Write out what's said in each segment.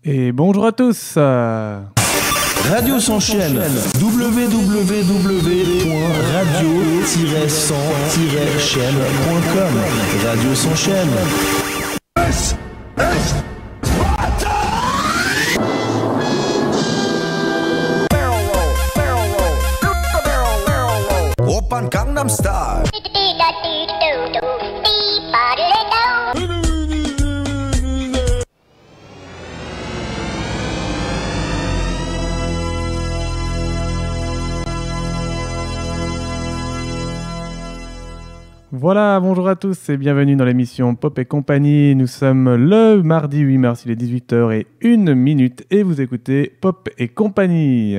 Et bonjour à tous. Radio s'enchaîne. www.radio-100-chaîne.com. Radio s'enchaîne. Open Gangnam Style. Voilà, bonjour à tous et bienvenue dans l'émission Pop et compagnie. Nous sommes le mardi 8 mars, il est 18h01 et vous écoutez Pop et compagnie.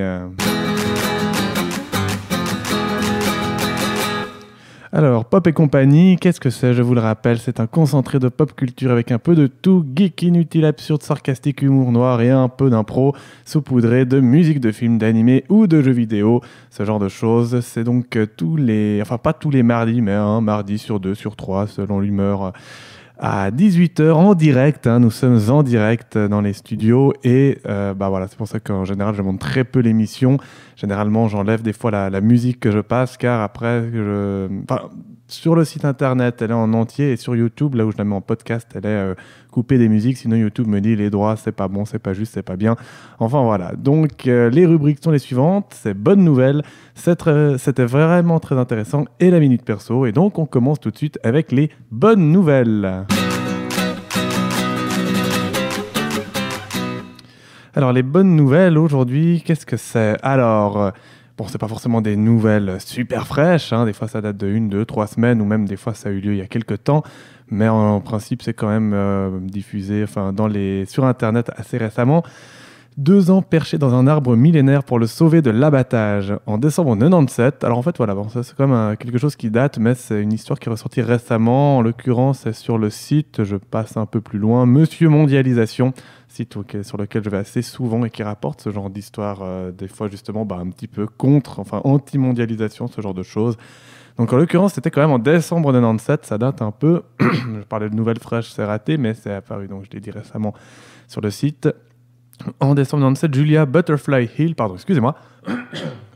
Alors, Pop et compagnie, qu'est-ce que c'est? Je vous le rappelle, c'est un concentré de pop culture avec un peu de tout, geek, inutile, absurde, sarcastique, humour noir et un peu d'impro, saupoudré de musique de films, d'animés ou de jeux vidéo, ce genre de choses. C'est donc pas tous les mardis, mais un mardi sur 2, sur 3, selon l'humeur, à 18h en direct. Nous sommes en direct dans les studios et voilà, c'est pour ça qu'en général, je monte très peu l'émission. Généralement, j'enlève des fois la musique que je passe, car après, sur le site internet, elle est en entier, et sur YouTube, là où je la mets en podcast, elle est coupée des musiques. Sinon, YouTube me dit les droits, c'est pas bon, c'est pas juste, c'est pas bien. Enfin voilà. Donc, les rubriques sont les suivantes. C'est bonne nouvelle. C'était vraiment très intéressant. Et la minute perso. Et donc, on commence tout de suite avec les bonnes nouvelles. Alors, les bonnes nouvelles aujourd'hui, qu'est-ce que c'est? Alors, c'est pas forcément des nouvelles super fraîches. Des fois, ça date de 1, 2, 3 semaines, ou même des fois, ça a eu lieu il y a quelques temps. Mais en principe, c'est quand même diffusé sur Internet assez récemment. 2 ans perché dans un arbre millénaire pour le sauver de l'abattage en décembre 97. Alors en fait, voilà, ça c'est quand même quelque chose qui date, mais c'est une histoire qui est ressortie récemment. En l'occurrence, c'est sur le site, je passe un peu plus loin, Monsieur Mondialisation, site sur lequel je vais assez souvent et qui rapporte ce genre d'histoire, des fois justement un petit peu anti-mondialisation, ce genre de choses. Donc en l'occurrence, c'était quand même en décembre 97, ça date un peu. Je parlais de nouvelles fraîches, c'est raté, mais c'est apparu, donc je l'ai dit récemment sur le site. En décembre 97, Julia Butterfly Hill, quand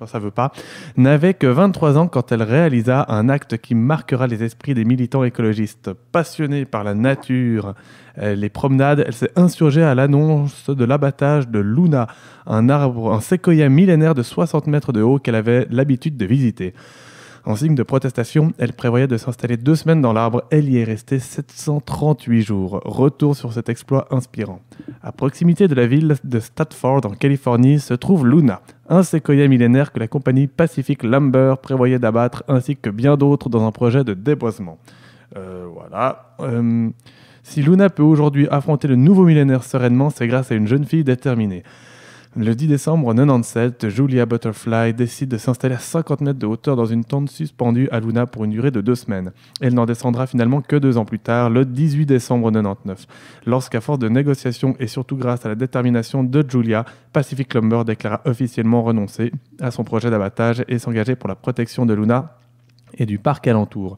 ça veut pas, n'avait que 23 ans quand elle réalisa un acte qui marquera les esprits des militants écologistes. Passionnée par la nature, les promenades, elle s'est insurgée à l'annonce de l'abattage de Luna, un séquoia millénaire de 60 mètres de haut qu'elle avait l'habitude de visiter. En signe de protestation, elle prévoyait de s'installer 2 semaines dans l'arbre. Elle y est restée 738 jours. Retour sur cet exploit inspirant. À proximité de la ville de Stafford, en Californie, se trouve Luna, un séquoia millénaire que la compagnie Pacific Lumber prévoyait d'abattre, ainsi que bien d'autres dans un projet de déboisement. Si Luna peut aujourd'hui affronter le nouveau millénaire sereinement, c'est grâce à une jeune fille déterminée. Le 10 décembre 97, Julia Butterfly décide de s'installer à 50 mètres de hauteur dans une tente suspendue à Luna pour une durée de 2 semaines. Elle n'en descendra finalement que 2 ans plus tard, le 18 décembre 99, lorsqu'à force de négociations et surtout grâce à la détermination de Julia, Pacific Lumber déclara officiellement renoncer à son projet d'abattage et s'engager pour la protection de Luna et du parc alentour.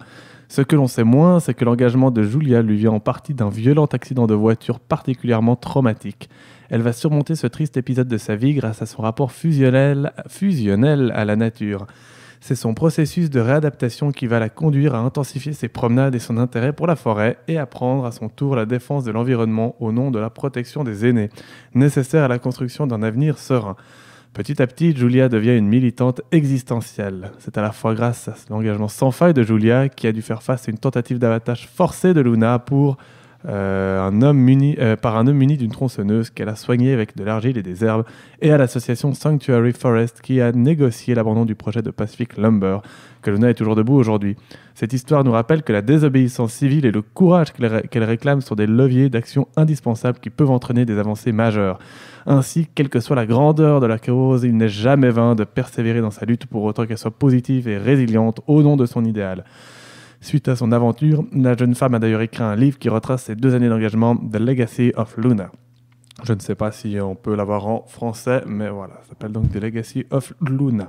Ce que l'on sait moins, c'est que l'engagement de Julia lui vient en partie d'un violent accident de voiture particulièrement traumatique. Elle va surmonter ce triste épisode de sa vie grâce à son rapport fusionnel à la nature. C'est son processus de réadaptation qui va la conduire à intensifier ses promenades et son intérêt pour la forêt et à prendre à son tour la défense de l'environnement au nom de la protection des aînés, nécessaire à la construction d'un avenir serein. Petit à petit, Julia devient une militante existentielle. C'est à la fois grâce à l'engagement sans faille de Julia qui a dû faire face à une tentative d'abattage forcé de Luna par un homme muni d'une tronçonneuse qu'elle a soigné avec de l'argile et des herbes, et à l'association Sanctuary Forest qui a négocié l'abandon du projet de Pacific Lumber, que Luna est toujours debout aujourd'hui. Cette histoire nous rappelle que la désobéissance civile et le courage qu'elle réclame sont des leviers d'action indispensables qui peuvent entraîner des avancées majeures. Ainsi, quelle que soit la grandeur de la cause, il n'est jamais vain de persévérer dans sa lutte pour autant qu'elle soit positive et résiliente au nom de son idéal. Suite à son aventure, la jeune femme a d'ailleurs écrit un livre qui retrace ses 2 années d'engagement, The Legacy of Luna. Je ne sais pas si on peut l'avoir en français, mais voilà, ça s'appelle donc The Legacy of Luna.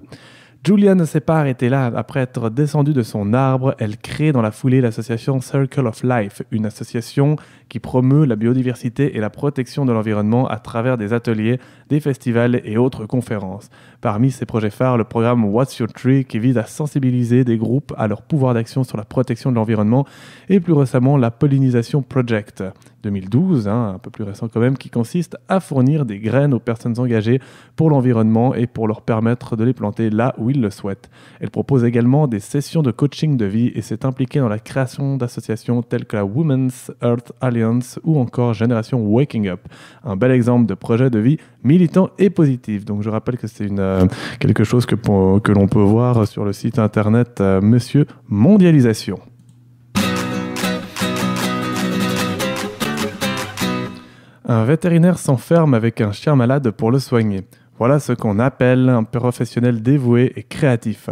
Julia ne s'est pas arrêtée là. Après être descendue de son arbre, elle crée dans la foulée l'association Circle of Life, une association qui promeut la biodiversité et la protection de l'environnement à travers des ateliers, des festivals et autres conférences. Parmi ses projets phares, le programme What's Your Tree qui vise à sensibiliser des groupes à leur pouvoir d'action sur la protection de l'environnement et plus récemment la Pollinisation Project 2012, un peu plus récent quand même, qui consiste à fournir des graines aux personnes engagées pour l'environnement et pour leur permettre de les planter là où ils le souhaitent. Elle propose également des sessions de coaching de vie et s'est impliquée dans la création d'associations telles que la Women's Earth Alliance ou encore Génération Waking Up. Un bel exemple de projet de vie militant et positif. Donc je rappelle que c'est quelque chose que l'on peut voir sur le site internet Monsieur Mondialisation. Un vétérinaire s'enferme avec un chien malade pour le soigner. Voilà ce qu'on appelle un professionnel dévoué et créatif.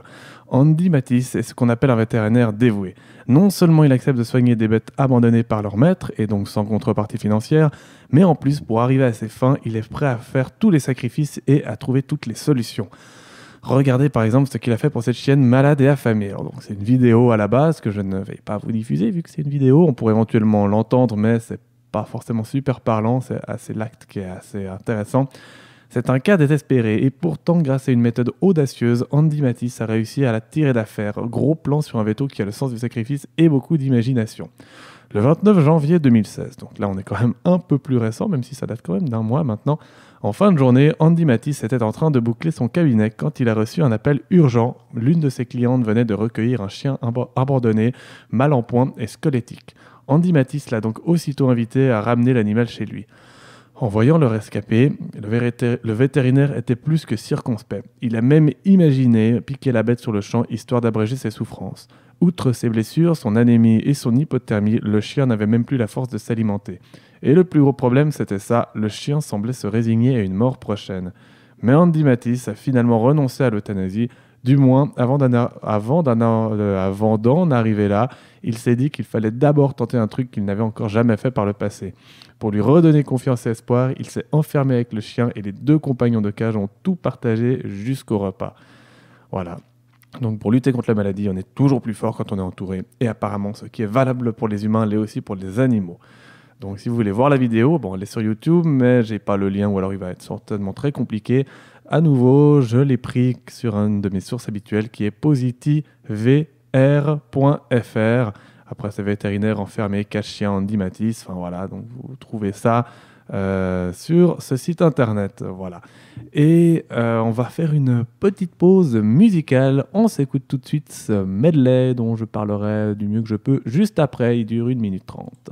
Andy Matisse est ce qu'on appelle un vétérinaire dévoué. Non seulement il accepte de soigner des bêtes abandonnées par leur maître, et donc sans contrepartie financière, mais en plus, pour arriver à ses fins, il est prêt à faire tous les sacrifices et à trouver toutes les solutions. Regardez par exemple ce qu'il a fait pour cette chienne malade et affamée. Alors, donc, c'est une vidéo à la base que je ne vais pas vous diffuser vu que c'est une vidéo. On pourrait éventuellement l'entendre, mais c'est pas forcément super parlant, c'est l'acte qui est assez intéressant. C'est un cas désespéré et pourtant, grâce à une méthode audacieuse, Andy Matisse a réussi à la tirer d'affaire. Gros plan sur un veto qui a le sens du sacrifice et beaucoup d'imagination. Le 29 janvier 2016, donc là on est quand même un peu plus récent, même si ça date quand même d'un mois maintenant. En fin de journée, Andy Matisse était en train de boucler son cabinet quand il a reçu un appel urgent. L'une de ses clientes venait de recueillir un chien abandonné, mal en point et squelettique. Andy Matisse l'a donc aussitôt invité à ramener l'animal chez lui. En voyant le rescapé, le vétérinaire était plus que circonspect. Il a même imaginé piquer la bête sur le champ histoire d'abréger ses souffrances. Outre ses blessures, son anémie et son hypothermie, le chien n'avait même plus la force de s'alimenter. Et le plus gros problème, c'était ça, le chien semblait se résigner à une mort prochaine. Mais Andy Matisse a finalement renoncé à l'euthanasie. Du moins, avant d'en arriver là, il s'est dit qu'il fallait d'abord tenter un truc qu'il n'avait encore jamais fait par le passé. Pour lui redonner confiance et espoir, il s'est enfermé avec le chien et les deux compagnons de cage ont tout partagé jusqu'au repas. Voilà. Donc pour lutter contre la maladie, on est toujours plus fort quand on est entouré. Et apparemment, ce qui est valable pour les humains l'est aussi pour les animaux. Donc si vous voulez voir la vidéo, elle est sur YouTube, mais j'ai pas le lien ou alors il va être certainement très compliqué. À nouveau, je l'ai pris sur une de mes sources habituelles qui est positivr.fr. Après, c'est vétérinaire enfermé, cache-chien, Andy Matisse. Enfin voilà, donc vous trouvez ça sur ce site internet. Voilà. Et on va faire une petite pause musicale. On s'écoute tout de suite ce medley dont je parlerai du mieux que je peux juste après. Il dure 1 minute 30.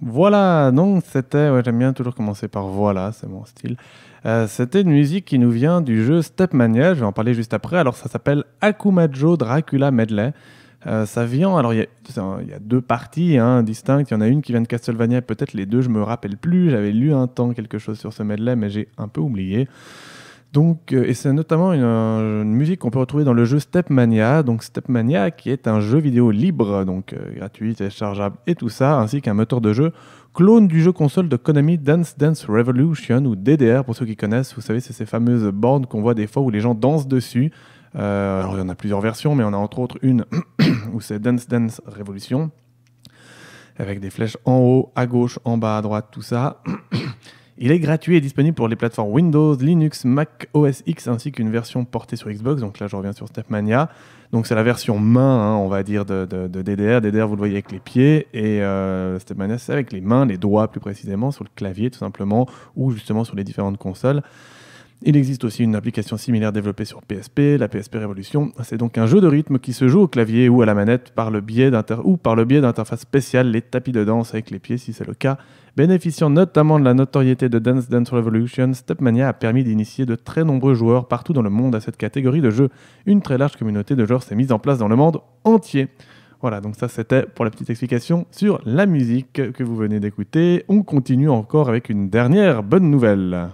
Voilà, donc c'était, j'aime bien toujours commencer par voilà, c'est mon style. C'était une musique qui nous vient du jeu Stepmania, je vais en parler juste après. Alors ça s'appelle Akumajo Dracula Medley. Ça vient, alors il y a deux parties distinctes. Il y en a une qui vient de Castlevania, peut-être les deux, je me rappelle plus. J'avais lu un temps quelque chose sur ce medley, mais j'ai un peu oublié. Donc, et c'est notamment une musique qu'on peut retrouver dans le jeu Stepmania. Donc Stepmania qui est un jeu vidéo libre, donc gratuit, téléchargeable et tout ça, ainsi qu'un moteur de jeu clone du jeu console de Konami Dance Dance Revolution ou DDR pour ceux qui connaissent. Vous savez, c'est ces fameuses bornes qu'on voit des fois où les gens dansent dessus. Alors il y en a plusieurs versions, mais on a entre autres une où c'est Dance Dance Revolution avec des flèches en haut, à gauche, en bas, à droite, tout ça. Il est gratuit et disponible pour les plateformes Windows, Linux, Mac OS X ainsi qu'une version portée sur Xbox. Donc là, je reviens sur Stepmania. Donc c'est la version main, on va dire, de DDR. DDR, vous le voyez avec les pieds et Stepmania, c'est avec les mains, les doigts plus précisément, sur le clavier tout simplement, ou justement sur les différentes consoles. Il existe aussi une application similaire développée sur PSP, la PSP Revolution. C'est donc un jeu de rythme qui se joue au clavier ou à la manette par le biais d'interfaces spéciales, les tapis de danse avec les pieds si c'est le cas. Bénéficiant notamment de la notoriété de Dance Dance Revolution, Stepmania a permis d'initier de très nombreux joueurs partout dans le monde à cette catégorie de jeu. Une très large communauté de joueurs s'est mise en place dans le monde entier. Voilà, donc ça c'était pour la petite explication sur la musique que vous venez d'écouter. On continue encore avec une dernière bonne nouvelle.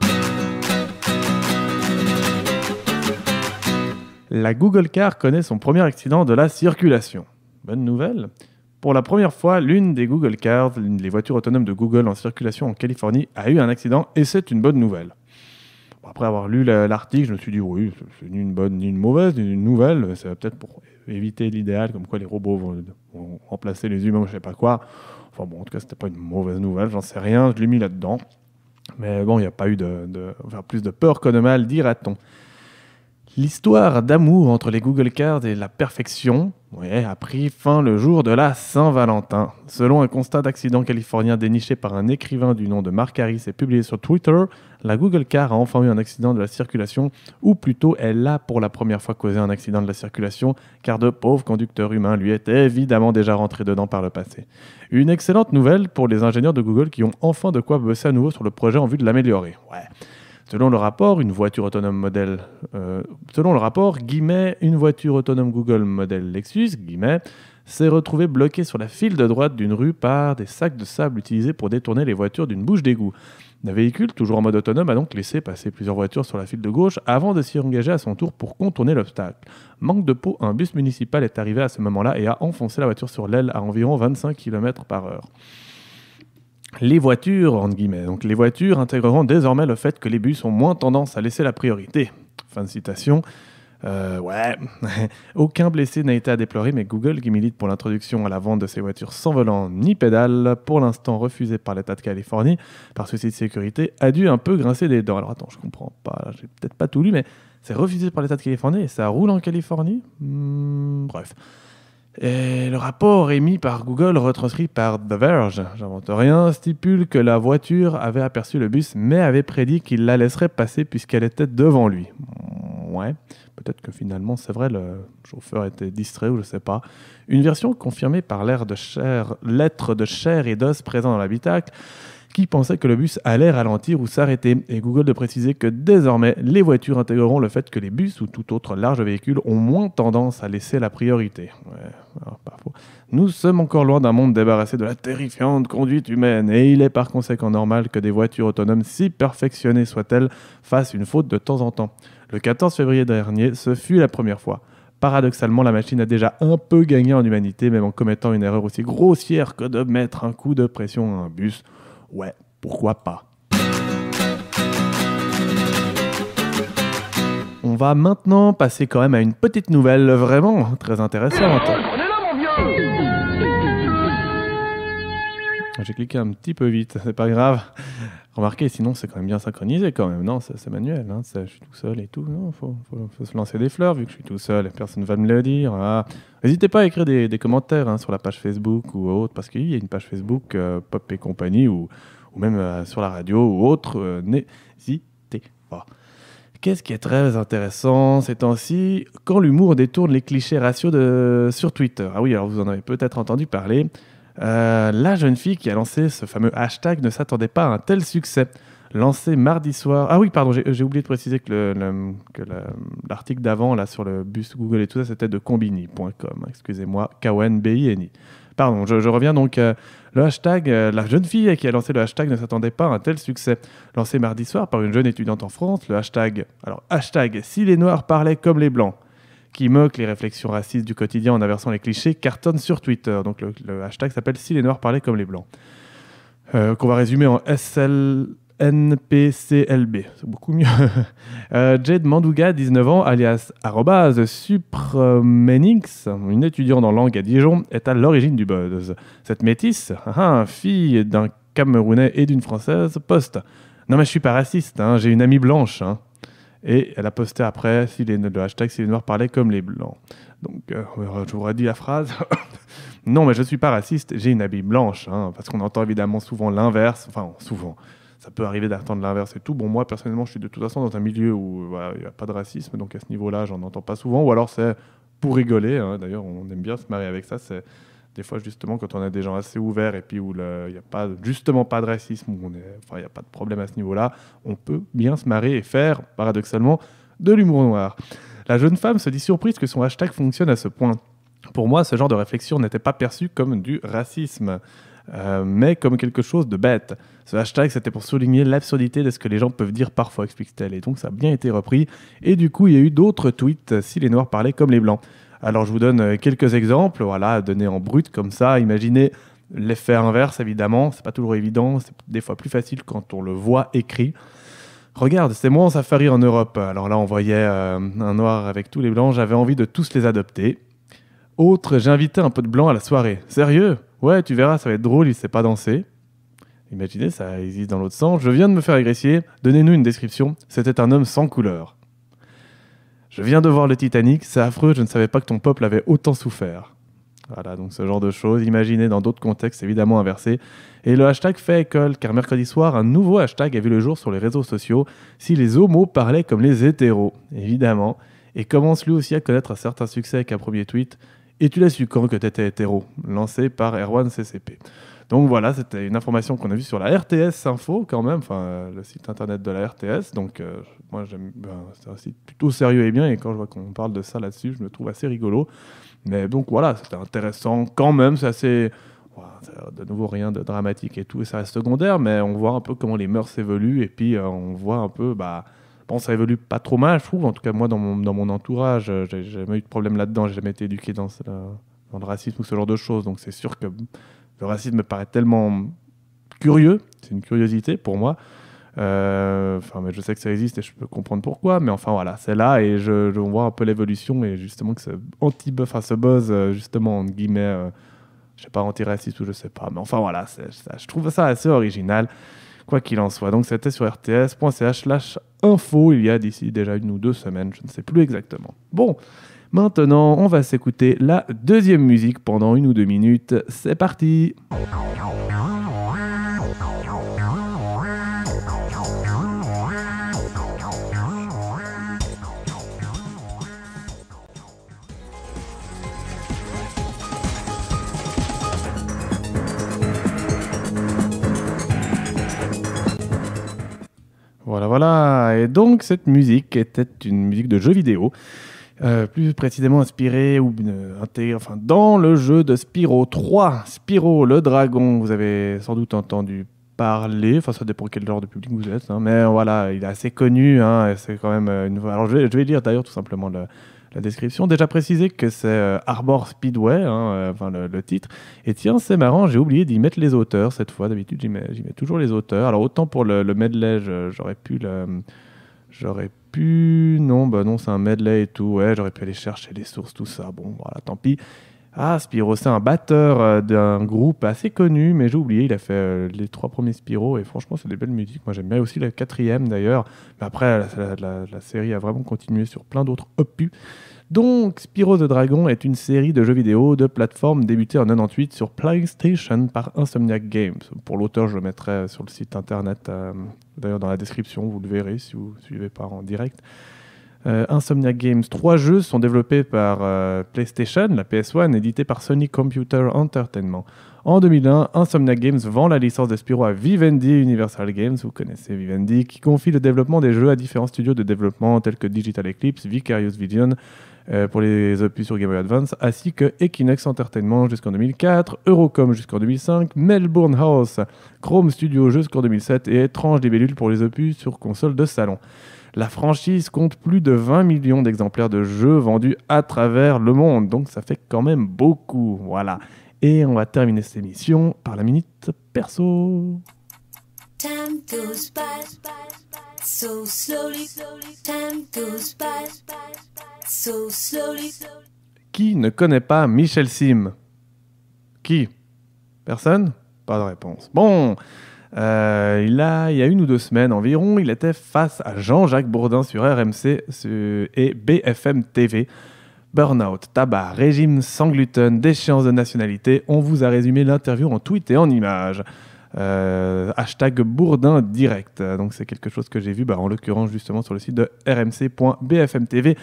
La Google Car connaît son premier accident de la circulation. Bonne nouvelle. Pour la première fois, l'une des Google Cars, les voitures autonomes de Google en circulation en Californie, a eu un accident et c'est une bonne nouvelle. Bon, après avoir lu l'article, je me suis dit oui, c'est ni une bonne ni une mauvaise, ni une nouvelle. C'est peut-être pour éviter l'idéal, comme quoi les robots vont remplacer les humains ou je sais pas quoi. Enfin bon, en tout cas, c'était pas une mauvaise nouvelle, j'en sais rien, je l'ai mis là-dedans. Mais bon, il n'y a pas eu enfin, plus de peur que de mal, dira-t-on. L'histoire d'amour entre les Google Cars et la perfection a pris fin le jour de la Saint-Valentin. Selon un constat d'accident californien déniché par un écrivain du nom de Mark Harris et publié sur Twitter, la Google Car a enfin eu un accident de la circulation, ou plutôt elle a pour la première fois causé un accident de la circulation, car de pauvres conducteurs humains lui étaient évidemment déjà rentrés dedans par le passé. Une excellente nouvelle pour les ingénieurs de Google qui ont enfin de quoi bosser à nouveau sur le projet en vue de l'améliorer. Selon le rapport, une voiture autonome Google modèle Lexus, s'est retrouvée bloquée sur la file de droite d'une rue par des sacs de sable utilisés pour détourner les voitures d'une bouche d'égout. Le véhicule, toujours en mode autonome, a donc laissé passer plusieurs voitures sur la file de gauche avant de s'y engager à son tour pour contourner l'obstacle. Manque de peau, un bus municipal est arrivé à ce moment-là et a enfoncé la voiture sur l'aile à environ 25 km/h. Les voitures, entre guillemets, donc les voitures intégreront désormais le fait que les bus ont moins tendance à laisser la priorité. Fin de citation. Aucun blessé n'a été à déplorer, mais Google, qui milite pour l'introduction à la vente de ces voitures sans volant ni pédale, pour l'instant refusée par l'État de Californie, par souci de sécurité, a dû un peu grincer des dents. Alors attends, je comprends pas, j'ai peut-être pas tout lu, mais c'est refusé par l'État de Californie et ça roule en Californie. Bref. Et le rapport émis par Google, retranscrit par The Verge, j'invente rien, stipule que la voiture avait aperçu le bus, mais avait prédit qu'il la laisserait passer puisqu'elle était devant lui. Peut-être que finalement, c'est vrai, le chauffeur était distrait ou je sais pas. Une version confirmée par l'être de chair et d'os présent dans l'habitacle, qui pensait que le bus allait ralentir ou s'arrêter. Et Google de préciser que désormais, les voitures intégreront le fait que les bus ou tout autre large véhicule ont moins tendance à laisser la priorité. Alors, pas faux. Nous sommes encore loin d'un monde débarrassé de la terrifiante conduite humaine et il est par conséquent normal que des voitures autonomes, si perfectionnées soient-elles, fassent une faute de temps en temps. Le 14 février dernier, ce fut la première fois. Paradoxalement, la machine a déjà un peu gagné en humanité, même en commettant une erreur aussi grossière que de mettre un coup de pression à un bus. Pourquoi pas. On va maintenant passer quand même à une petite nouvelle vraiment très intéressante. J'ai cliqué un petit peu vite, c'est pas grave. Remarquez, sinon c'est quand même bien synchronisé quand même. Non, c'est manuel, hein, je suis tout seul et tout. Non, faut se lancer des fleurs vu que je suis tout seul et personne ne va me le dire. N'hésitez pas à écrire des commentaires sur la page Facebook ou autre, parce qu'il y a une page Facebook Pop et compagnie ou même sur la radio ou autre. N'hésitez pas. Qu'est-ce qui est très intéressant ces temps-ci, quand l'humour détourne les clichés raciaux sur Twitter. Ah oui, alors vous en avez peut-être entendu parler. La jeune fille qui a lancé ce fameux hashtag ne s'attendait pas à un tel succès. Lancé mardi soir... Ah oui, pardon, j'ai oublié de préciser que l'article d'avant là, sur le bus Google et tout ça, c'était de combini.com. Excusez-moi, K-O-N-B-I-N-I. Pardon, je reviens donc. Le hashtag, la jeune fille qui a lancé le hashtag ne s'attendait pas à un tel succès. Lancé mardi soir par une jeune étudiante en France, le hashtag... Alors, hashtag « Si les Noirs parlaient comme les Blancs », qui moque les réflexions racistes du quotidien en inversant les clichés, cartonne sur Twitter. Donc le hashtag s'appelle « Si les Noirs parlaient comme les Blancs », qu'on va résumer en SLNPCLB. C'est beaucoup mieux. Jade Mandouga, 19 ans, alias @Supremenix, une étudiante en langue à Dijon, est à l'origine du buzz. Cette métisse, fille d'un Camerounais et d'une Française, poste « Non mais je suis pas raciste, j'ai une amie blanche ». Et elle a posté après le hashtag « Si les Noirs parlaient comme les Blancs ». Donc, je vous redis la phrase. Non, mais je ne suis pas raciste, j'ai une amie blanche. Parce qu'on entend évidemment souvent l'inverse. Enfin, souvent. Ça peut arriver d'entendre l'inverse et tout. Bon, moi, personnellement, je suis de toute façon dans un milieu où il n'y a pas de racisme. Donc, à ce niveau-là, j'en entends pas souvent. Ou alors, c'est pour rigoler. D'ailleurs, on aime bien se marier avec ça. C'est des fois, justement, quand on a des gens assez ouverts et puis où il n'y a justement pas de racisme, où il n'y a pas de problème à ce niveau-là, on peut bien se marrer et faire, paradoxalement, de l'humour noir. La jeune femme se dit surprise que son hashtag fonctionne à ce point. Pour moi, ce genre de réflexion n'était pas perçu comme du racisme. mais comme quelque chose de bête. Ce hashtag, c'était pour souligner l'absurdité de ce que les gens peuvent dire parfois, explique-t-elle. Et donc, ça a bien été repris. Et du coup, il y a eu d'autres tweets si les Noirs parlaient comme les Blancs. Alors, je vous donne quelques exemples, voilà, donnés en brut comme ça. Imaginez l'effet inverse, évidemment. C'est pas toujours évident. C'est des fois plus facile quand on le voit écrit. Regarde, c'est moi en safari en Europe. Alors là, on voyait un Noir avec tous les Blancs. J'avais envie de tous les adopter. Autre, j'ai invité un peu de Blanc à la soirée. Sérieux ? Ouais, tu verras, ça va être drôle, il sait pas danser. Imaginez, ça existe dans l'autre sens. Je viens de me faire agresser. Donnez-nous une description. C'était un homme sans couleur. Je viens de voir le Titanic. C'est affreux, je ne savais pas que ton peuple avait autant souffert. Voilà, donc ce genre de choses. Imaginez dans d'autres contextes, évidemment inversés. Et le hashtag fait école, car mercredi soir, un nouveau hashtag a vu le jour sur les réseaux sociaux. Si les homos parlaient comme les hétéros, évidemment. Et commence lui aussi à connaître un certain succès avec un premier tweet. Et tu l'as su quand que t'étais hétéro, lancé par Erwan CCP. Donc voilà, c'était une information qu'on a vue sur la RTS Info quand même, enfin le site internet de la RTS. Donc moi c'est un site plutôt sérieux et bien, et quand je vois qu'on parle de ça là-dessus, je me trouve assez rigolo. Mais donc voilà, c'était intéressant quand même, c'est assez... de nouveau rien de dramatique et tout, et ça reste secondaire, mais on voit un peu comment les mœurs évoluent, et puis on voit un peu... Bon, ça évolue pas trop mal, je trouve. En tout cas, moi, dans mon entourage, j'ai jamais eu de problème là-dedans. J'ai jamais été éduqué dans le racisme ou ce genre de choses. Donc, c'est sûr que le racisme me paraît tellement curieux. C'est une curiosité pour moi. Mais je sais que ça existe et je peux comprendre pourquoi. Mais enfin, voilà, c'est là et je vois un peu l'évolution et justement que ce buzz, justement, entre guillemets, je sais pas, antiraciste ou je sais pas. Mais enfin, voilà, je trouve ça assez original. Quoi qu'il en soit. Donc, c'était sur rts.ch/info il y a d'ici déjà 1 ou 2 semaines, je ne sais plus exactement. Bon, maintenant, on va s'écouter la deuxième musique pendant 1 ou 2 minutes. C'est parti! Voilà. Et donc, cette musique était une musique de jeu vidéo, plus précisément inspirée dans le jeu de Spyro 3. Spyro le dragon, vous avez sans doute entendu parler, enfin ça dépend quel genre de public vous êtes, hein, mais voilà, il est assez connu, hein, et c'est quand même Alors je vais lire d'ailleurs tout simplement la description. Déjà précisé que c'est Arbor Speedway, le titre. Et tiens, c'est marrant, j'ai oublié d'y mettre les auteurs cette fois. D'habitude, j'y mets toujours les auteurs. Alors autant pour le medley, non, c'est un medley et tout. Ouais, j'aurais pu aller chercher les sources, tout ça. Bon, voilà, tant pis. Ah, Spyro, c'est un batteur d'un groupe assez connu, mais j'ai oublié, il a fait les 3 premiers Spyro, et franchement, c'est des belles musiques. Moi, j'aime bien aussi la 4e, d'ailleurs. Mais après, la série a vraiment continué sur plein d'autres opus. Donc, Spyro the Dragon est une série de jeux vidéo de plateforme débutée en 98 sur PlayStation par Insomniac Games. Pour l'auteur, je le mettrai sur le site internet, d'ailleurs dans la description, vous le verrez si vous ne suivez pas en direct. Insomniac Games. 3 jeux sont développés par PlayStation, la PS1, édités par Sony Computer Entertainment. En 2001, Insomniac Games vend la licence de Spyro à Vivendi Universal Games, vous connaissez Vivendi, qui confie le développement des jeux à différents studios de développement tels que Digital Eclipse, Vicarious Vision pour les opus sur Game Boy Advance, ainsi que Equinox Entertainment jusqu'en 2004, Eurocom jusqu'en 2005, Melbourne House, Chrome Studio jusqu'en 2007 et Étrange Libellule pour les opus sur console de salon. La franchise compte plus de 20 millions d'exemplaires de jeux vendus à travers le monde, donc ça fait quand même beaucoup, voilà. Et on va terminer cette émission par la minute perso. Time goes by so slowly. Time goes by so slowly. Qui ne connaît pas Michel Sim? Qui? Personne? Pas de réponse. Bon, il y a 1 ou 2 semaines environ, il était face à Jean-Jacques Bourdin sur RMC et BFM TV. Burnout, tabac, régime sans gluten, déchéance de nationalité. On vous a résumé l'interview en tweet et en images. Hashtag Bourdin direct. Donc c'est quelque chose que j'ai vu, en l'occurrence justement sur le site de rmc.bfmtv.com,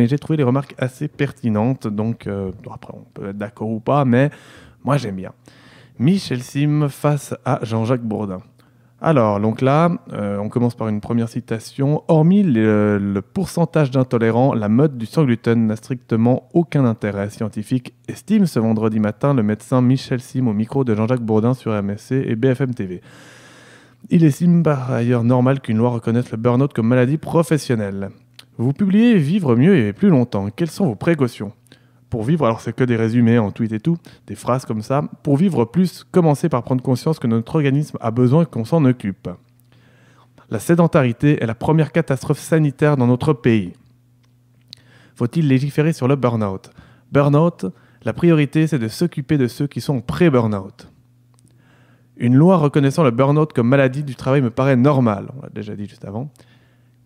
et j'ai trouvé les remarques assez pertinentes. Donc après on peut être d'accord ou pas, mais moi j'aime bien. Michel Sim face à Jean-Jacques Bourdin. Alors, donc là, on commence par une première citation. Hormis le pourcentage d'intolérants, la mode du sans gluten n'a strictement aucun intérêt scientifique, estime ce vendredi matin le médecin Michel Sim au micro de Jean-Jacques Bourdin sur MSC et BFM TV. Il estime par ailleurs normal qu'une loi reconnaisse le burn-out comme maladie professionnelle. Vous publiez Vivre mieux et plus longtemps. Quelles sont vos précautions ? Pour vivre, alors c'est que des résumés en tweet et tout, des phrases comme ça. Pour vivre plus, commencez par prendre conscience que notre organisme a besoin qu'on s'en occupe. La sédentarité est la première catastrophe sanitaire dans notre pays. Faut-il légiférer sur le burn-out ? Burn-out, la priorité c'est de s'occuper de ceux qui sont en pré-burn-out. Une loi reconnaissant le burn-out comme maladie du travail me paraît normale, on l'a déjà dit juste avant.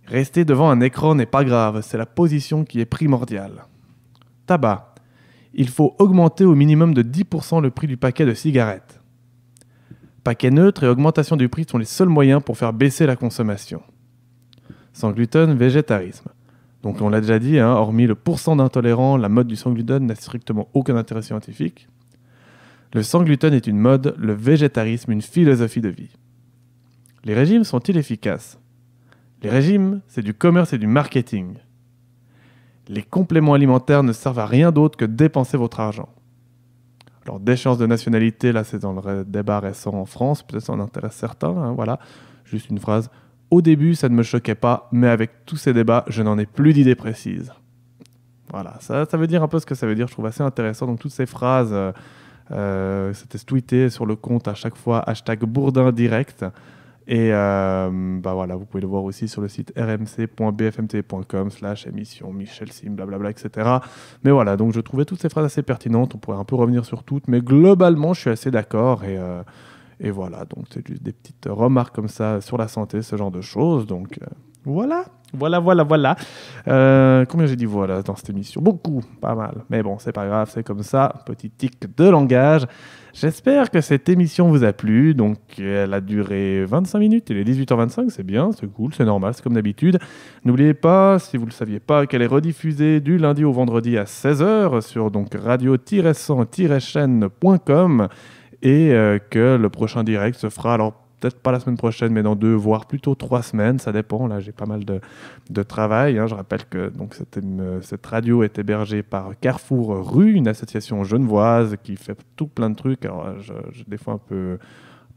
Rester devant un écran n'est pas grave, c'est la position qui est primordiale. Tabac. Il faut augmenter au minimum de 10% le prix du paquet de cigarettes. Paquet neutre et augmentation du prix sont les seuls moyens pour faire baisser la consommation. Sans gluten, végétarisme. Donc on l'a déjà dit, hormis le pourcent d'intolérants, la mode du sans gluten n'a strictement aucun intérêt scientifique. Le sans gluten est une mode, le végétarisme une philosophie de vie. Les régimes sont-ils efficaces ? Les régimes, c'est du commerce et du marketing. Les compléments alimentaires ne servent à rien d'autre que dépenser votre argent. Alors, déchéance de nationalité, là, c'est dans le débat récent en France. Peut-être ça en intéresse certains. Voilà, juste une phrase. Au début, ça ne me choquait pas, mais avec tous ces débats, je n'en ai plus d'idées précises. Voilà, ça veut dire un peu ce que ça veut dire. Je trouve assez intéressant. Donc, toutes ces phrases, c'était tweeté sur le compte à chaque fois, #BourdinDirect. Et voilà, vous pouvez le voir aussi sur le site rmc.bfmt.com/émission, Michel Sim, blablabla, etc. Mais voilà, donc je trouvais toutes ces phrases assez pertinentes. On pourrait un peu revenir sur toutes, mais globalement, je suis assez d'accord. Et voilà, donc c'est juste des petites remarques comme ça sur la santé, ce genre de choses. Donc voilà. Combien j'ai dit voilà dans cette émission ? Beaucoup, pas mal. Mais bon, c'est pas grave, c'est comme ça. Petit tic de langage. J'espère que cette émission vous a plu. Donc, elle a duré 25 minutes. Il est 18h25, c'est bien, c'est cool, c'est normal, c'est comme d'habitude. N'oubliez pas, si vous ne le saviez pas, qu'elle est rediffusée du lundi au vendredi à 16h sur donc radio-100-chaîne.com et que le prochain direct se fera, alors peut-être pas la semaine prochaine, mais dans 2, voire plutôt 3 semaines, ça dépend. Là, j'ai pas mal de travail. Je rappelle que donc, cette radio est hébergée par Carrefour Rue, une association genevoise qui fait tout plein de trucs. Alors, j'ai des fois un peu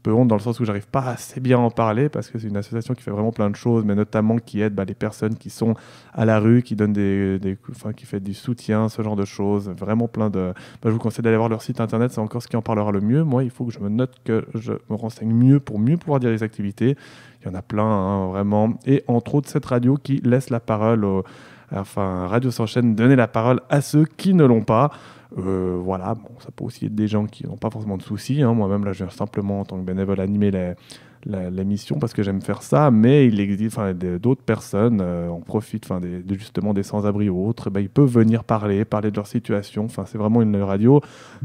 honte dans le sens où j'arrive pas assez bien à en parler parce que c'est une association qui fait vraiment plein de choses, mais notamment qui aide les personnes qui sont à la rue, qui donne qui fait du soutien, ce genre de choses. Vraiment plein de... je vous conseille d'aller voir leur site internet, c'est encore ce qui en parlera le mieux. Moi, il faut que je me note que je me renseigne mieux pour mieux pouvoir dire les activités. Il y en a plein, vraiment. Et entre autres, cette radio qui laisse la parole Radio Sans Chaîne, donner la parole à ceux qui ne l'ont pas. Voilà, bon, ça peut aussi être des gens qui n'ont pas forcément de soucis. Moi-même, là, je viens simplement en tant que bénévole animer l'émission parce que j'aime faire ça, mais il existe d'autres personnes en profitent justement des sans-abri ou autres. Ils peuvent venir parler de leur situation. C'est vraiment une radio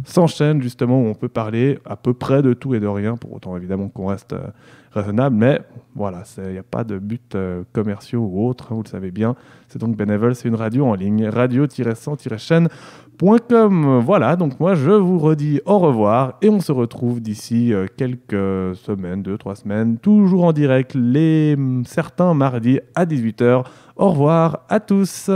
sans chaîne, justement, où on peut parler à peu près de tout et de rien, pour autant évidemment qu'on reste raisonnable, mais voilà, il n'y a pas de but commerciaux ou autres, vous le savez bien. C'est donc bénévole, c'est une radio en ligne, radio-100-chaîne.com. Voilà, donc moi je vous redis au revoir et on se retrouve d'ici quelques semaines, 2-3 semaines, toujours en direct certains mardis à 18h. Au revoir à tous.